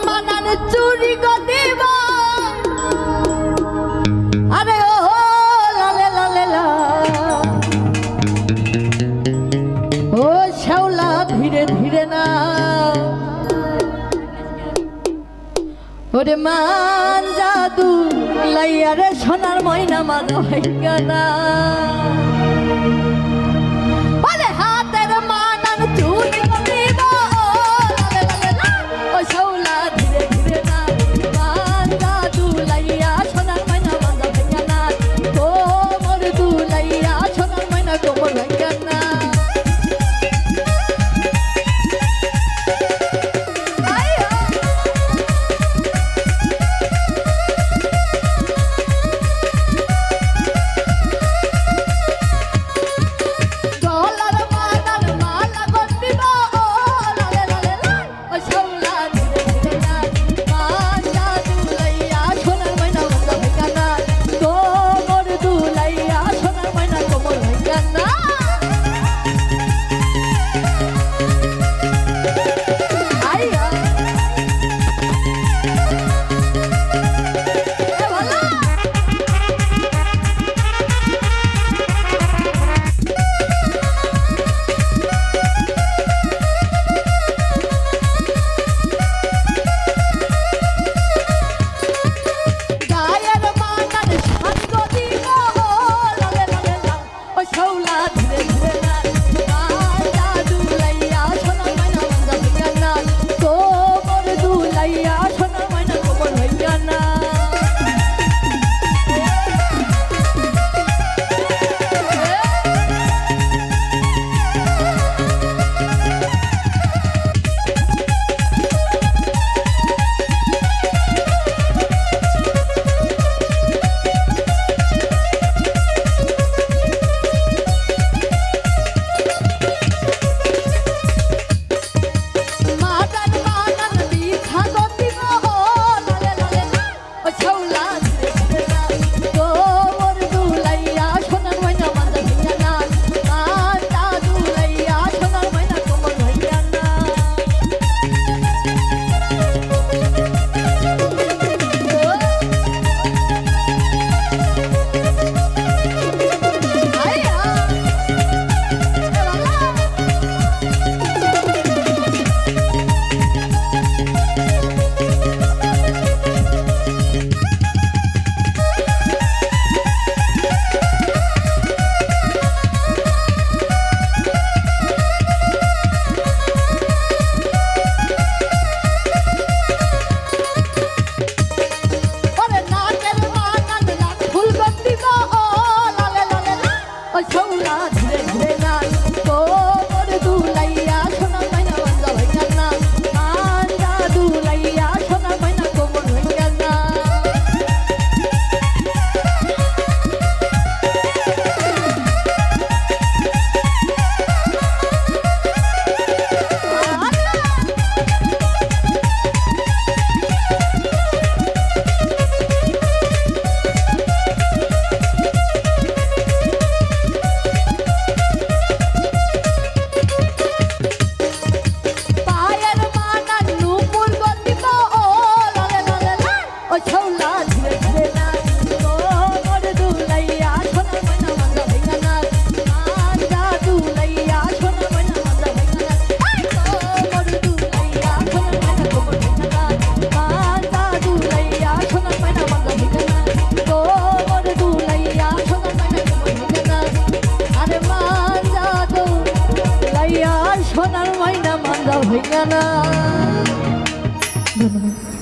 মানান চুরি গো দিব আরে ও লালে লালে লা ও শ্যাওলা ধীরে ধীরে না ওরে মান জাদু লাইয়া রে সোনার ময়না মানো হইয়া না ওরে হাতের মানান চুরি গো দিব লালে লালে লা ও শ্যাওলা ধীরে ধীরে না মান জাদু লাইয়া সোনার ময়না মানো হইয়া না কোমর দুলাইয়া সোনার ময়না কোমর হইয়া না সোনার ময়না মান্দা হইয়া না। ধন্যবাদ।